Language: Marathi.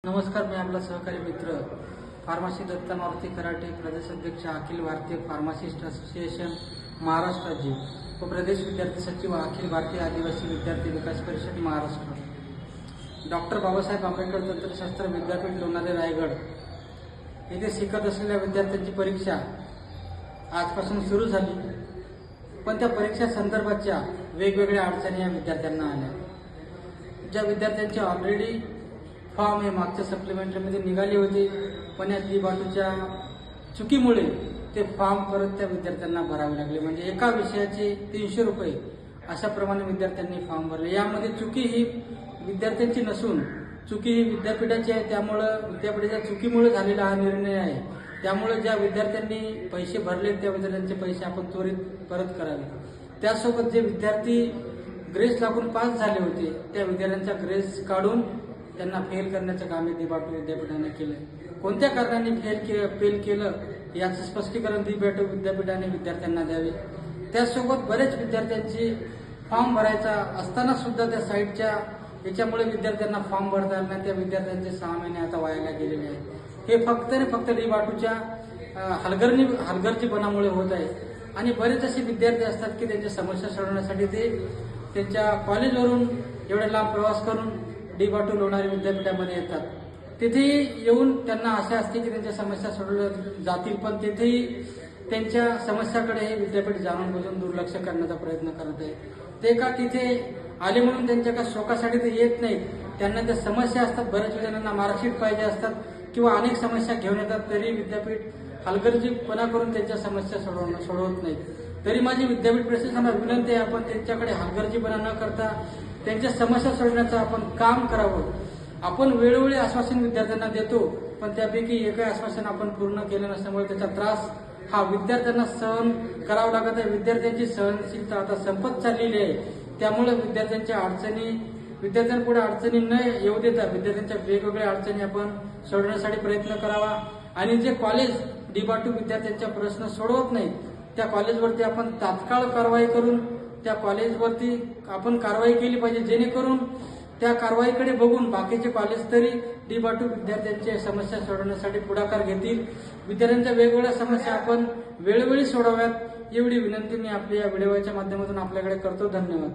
नमस्कार, मी आपला सहकारी मित्र फार्मसी दत्ता मारुती कराटे, प्रदेश अध्यक्ष अखिल भारतीय फार्मासिस्ट असोसिएशन महाराष्ट्र राज्य व प्रदेश विद्यार्थी सचिव अखिल भारतीय आदिवासी विद्यार्थी विकास परिषद महाराष्ट्र। डॉक्टर बाबासाहेब आंबेडकर तंत्रशास्त्र विद्यापीठ लोणारे रायगड येथे शिकत असलेल्या विद्यार्थ्यांची परीक्षा आजपासून सुरू झाली, पण त्या परीक्षा संदर्भाच्या वेगवेगळ्या अडचणी या विद्यार्थ्यांना आल्या। ज्या विद्यार्थ्यांचे ऑलरेडी फॉर्म हे मागच्या सप्लिमेंटरीमध्ये निघाले होते, पण या डी-बाटूच्या चुकीमुळे ते फॉर्म परत त्या विद्यार्थ्यांना भरावे लागले। म्हणजे एका विषयाचे 300 रुपये अशा प्रमाणे विद्यार्थ्यांनी फॉर्म भरले। यामध्ये चुकी ही विद्यार्थ्यांची नसून चुकी ही विद्यापीठाची आहे। त्यामुळं विद्यापीठाच्या चुकीमुळे झालेला हा निर्णय आहे। त्यामुळे ज्या विद्यार्थ्यांनी पैसे भरले त्या विद्यार्थ्यांचे पैसे आपण त्वरित परत करावे। त्यासोबत जे विद्यार्थी ग्रेस लागून पास झाले होते त्या विद्यार्थ्यांचा ग्रेस काढून त्यांना फेल करण्याचं काम डी-बाटू विद्यापीठाने केलं। कोणत्या कारणाने फेल केलं याचं स्पष्टीकरण डी-बाटू विद्यापीठाने विद्यार्थ्यांना द्यावे। त्यासोबत बरेच विद्यार्थ्यांची फॉर्म भरायचा असताना सुद्धा त्या साईटच्या याच्यामुळे विद्यार्थ्यांना फॉर्म भरता आला नाही। त्या विद्यार्थ्यांचे 6 महिने आता वायाला गेलेले आहेत। हे फक्त डी-बाटूच्या हलगर्जीपणामुळे होत आहे। आणि बरेच असे विद्यार्थी असतात की त्यांच्या समस्या सोडवण्यासाठी ते त्यांच्या कॉलेजवरून एवढ्या लांब प्रवास करून डी-बाटू लोणारे विद्यापीठामध्ये येतात। तिथे येऊन त्यांना आशा असते की त्यांच्या समस्या सोडवल्या जातील, पण तिथेही त्यांच्या समस्याकडे हे विद्यापीठ जाणून बुजून दुर्लक्ष करण्याचा प्रयत्न करत आहे। ते का तिथे आले म्हणून त्यांच्या का शोकासाठी ते येत नाहीत, त्यांना त्या समस्या असतात। बऱ्याच जणांना मार्कशीट पाहिजे असतात किंवा अनेक समस्या घेऊन येतात, तरी विद्यापीठ हलगर्जीपणा करून त्यांच्या समस्या सोडवत नाहीत। तरी माझी विद्यापीठ प्रशासनाला विनंती आहे, आपण त्यांच्याकडे हलगर्जीपणा न करता त्यांच्या समस्या सोडवण्याचं आपण काम करावं। आपण वेळोवेळी आश्वासन विद्यार्थ्यांना देतो, पण त्यापैकी एकही आश्वासन आपण पूर्ण केलं नसल्यामुळे त्याचा त्रास हा विद्यार्थ्यांना सहन करावा लागत आहे। विद्यार्थ्यांची सहनशीलता आता संपत चाललेली आहे। त्यामुळे विद्यार्थ्यांपुढे अडचणी न येऊ देता विद्यार्थ्यांच्या वेगवेगळ्या अडचणी आपण सोडवण्यासाठी प्रयत्न करावा। आणि जे कॉलेज डी-बाटू विद्यार्थ्यांच्या प्रश्न सोडवत नाहीत त्या कॉलेजवरती आपण तात्काळ कारवाई करून त्या कॉलेजवरती आपण कारवाई केली पाहिजे, जेणेकरून त्या कारवाईकडे बघून बाकीचे कॉलेज तरी डी-बाटू विद्यार्थ्यांच्या समस्या सोडवण्यासाठी पुढाकार घेतील। विद्यार्थ्यांच्या वेगवेगळ्या समस्या आपण वेळोवेळी सोडवाव्यात एवढी विनंती मी आपल्या या व्हिडिओच्या माध्यमातून आपल्याकडे करतो। धन्यवाद।